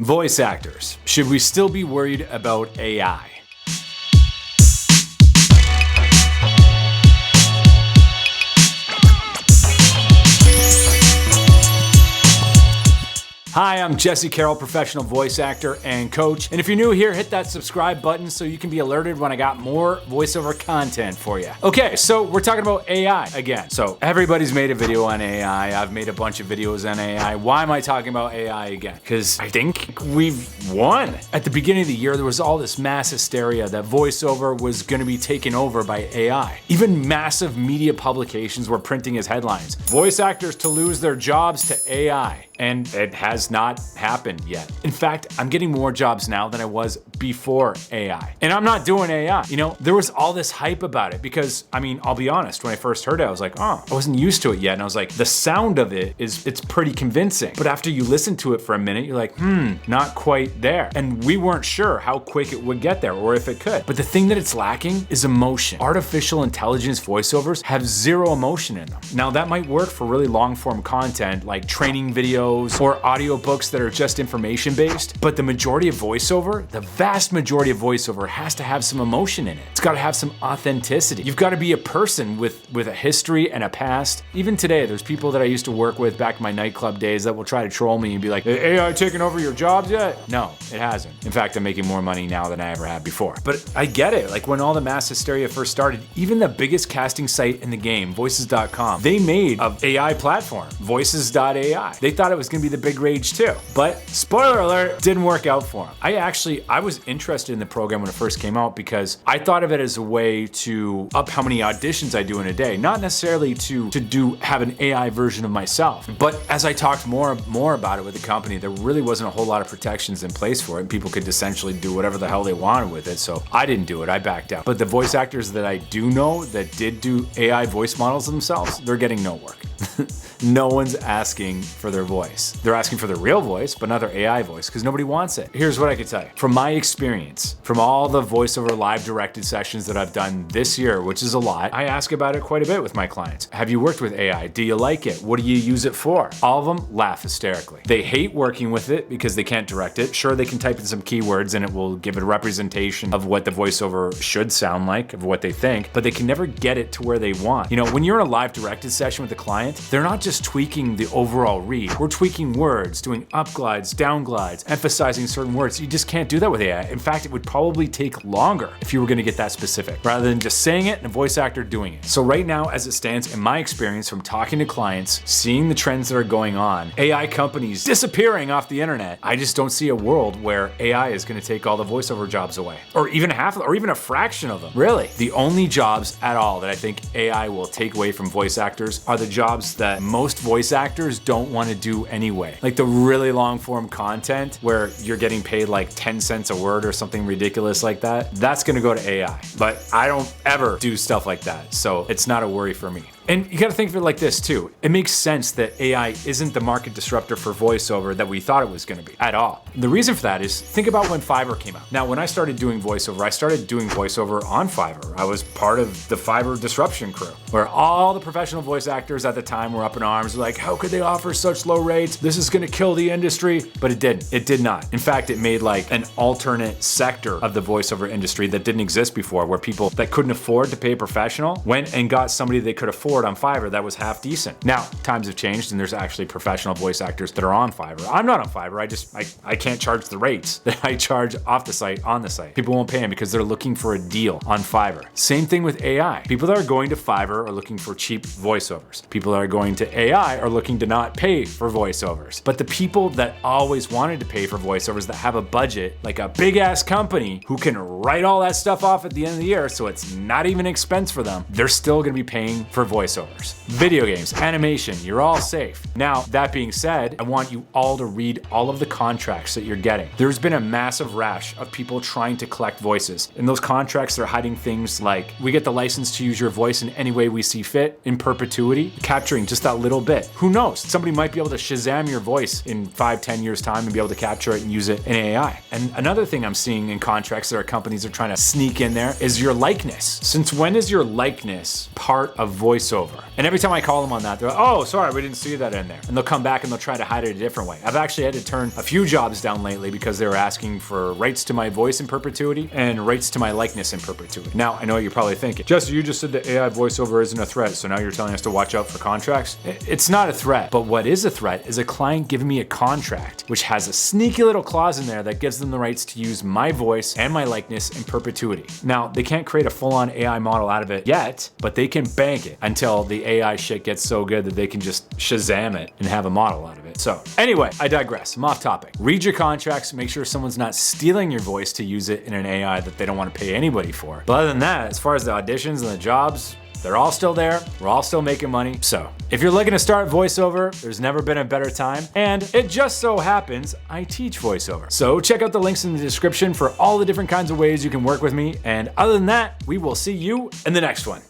Voice actors. Should we still be worried about AI? Hi, I'm Jesse Carroll, professional voice actor and coach. And if you're new here, hit that subscribe button so you can be alerted when I got more voiceover content for you. Okay, so we're talking about AI again. So everybody's made a video on AI. I've made a bunch of videos on AI. Why am I talking about AI again? Because I think we've won. At the beginning of the year, there was all this mass hysteria that voiceover was going to be taken over by AI. Even massive media publications were printing as headlines, voice actors to lose their jobs to AI. And it has not happened yet. In fact, I'm getting more jobs now than I was before AI. And I'm not doing AI. You know, there was all this hype about it because, I mean, I'll be honest, when I first heard it, I was like, oh, I wasn't used to it yet. And I was like, the sound of it's pretty convincing. But after you listen to it for a minute, you're like, not quite there. And we weren't sure how quick it would get there or if it could. But the thing that it's lacking is emotion. Artificial intelligence voiceovers have zero emotion in them. Now that might work for really long form content like training videos or audiobooks that are just information based, but the majority of voiceover, the vast majority of voiceover has to have some emotion in it. It's got to have some authenticity. You've got to be a person with a history and a past. Even today, there's people that I used to work with back in my nightclub days that will try to troll me and be like, AI taking over your jobs yet? No, it hasn't. In fact, I'm making more money now than I ever had before. But I get it. Like when all the mass hysteria first started, even the biggest casting site in the game, voices.com, they made an AI platform, voices.ai. They thought it was going to be the big rage too. But spoiler alert, didn't work out for him. I was interested in the program when it first came out because I thought of it as a way to up how many auditions I do in a day, not necessarily to have an AI version of myself. But as I talked more about it with the company, there really wasn't a whole lot of protections in place for it, and people could essentially do whatever the hell they wanted with it. So I didn't do it, I backed out. But the voice actors that I do know that did do AI voice models themselves, they're getting no work. No one's asking for their voice. They're asking for their real voice, but not their AI voice, because nobody wants it. Here's what I can tell you. From my experience, from all the voiceover live directed sessions that I've done this year, which is a lot, I ask about it quite a bit with my clients. Have you worked with AI? Do you like it? What do you use it for? All of them laugh hysterically. They hate working with it because they can't direct it. Sure, they can type in some keywords and it will give it a representation of what the voiceover should sound like, of what they think, but they can never get it to where they want. You know, when you're in a live directed session with a client, they're not just tweaking the overall read. We're tweaking words, doing up glides, down glides, emphasizing certain words. You just can't do that with AI. In fact, it would probably take longer if you were gonna get that specific, rather than just saying it and a voice actor doing it. So right now, as it stands, in my experience from talking to clients, seeing the trends that are going on, AI companies disappearing off the internet, I just don't see a world where AI is gonna take all the voiceover jobs away, or even half, or even a fraction of them. Really, the only jobs at all that I think AI will take away from voice actors are the jobs that most voice actors don't want to do anyway. Like the really long form content where you're getting paid like 10 cents a word or something ridiculous like that, that's gonna go to AI. But I don't ever do stuff like that, so it's not a worry for me. And you gotta think of it like this too. It makes sense that AI isn't the market disruptor for voiceover that we thought it was gonna be at all. The reason for that is, think about when Fiverr came out. Now, when I started doing voiceover, I started doing voiceover on Fiverr. I was part of the Fiverr disruption crew, where all the professional voice actors at the time were up in arms, like, how could they offer such low rates? This is gonna kill the industry. But it didn't. It did not. In fact, it made like an alternate sector of the voiceover industry that didn't exist before, where people that couldn't afford to pay a professional went and got somebody they could afford on Fiverr that was half decent. Now, times have changed and there's actually professional voice actors that are on Fiverr. I'm not on Fiverr. I can't charge the rates that I charge off the site on the site. People won't pay them because they're looking for a deal on Fiverr. Same thing with AI. People that are going to Fiverr are looking for cheap voiceovers. People that are going to AI are looking to not pay for voiceovers. But the people that always wanted to pay for voiceovers, that have a budget, like a big ass company who can write all that stuff off at the end of the year so it's not even an expense for them, they're still gonna be paying for voiceovers. Video games, animation, you're all safe. Now, that being said, I want you all to read all of the contracts that you're getting. There's been a massive rash of people trying to collect voices. In those contracts, they're hiding things like, we get the license to use your voice in any way we see fit, in perpetuity, capturing just that little bit. Who knows? Somebody might be able to Shazam your voice in 5-10 years time and be able to capture it and use it in AI. And another thing I'm seeing in contracts that our companies are trying to sneak in there is your likeness. Since when is your likeness part of voice VoiceOver. And every time I call them on that, they're like, oh, sorry, we didn't see that in there. And they'll come back and they'll try to hide it a different way. I've actually had to turn a few jobs down lately because they were asking for rights to my voice in perpetuity and rights to my likeness in perpetuity. Now, I know what you're probably thinking. Jesse, you just said that AI VoiceOver isn't a threat, so now you're telling us to watch out for contracts? It's not a threat, but what is a threat is a client giving me a contract, which has a sneaky little clause in there that gives them the rights to use my voice and my likeness in perpetuity. Now, they can't create a full-on AI model out of it yet, but they can bank it until the AI shit gets so good that they can just Shazam it and have a model out of it. So anyway, I digress. I'm off topic. Read your contracts, make sure someone's not stealing your voice to use it in an AI that they don't want to pay anybody for. But other than that, as far as the auditions and the jobs, they're all still there. We're all still making money. So if you're looking to start VoiceOver, there's never been a better time. And it just so happens I teach VoiceOver. So check out the links in the description for all the different kinds of ways you can work with me. And other than that, we will see you in the next one.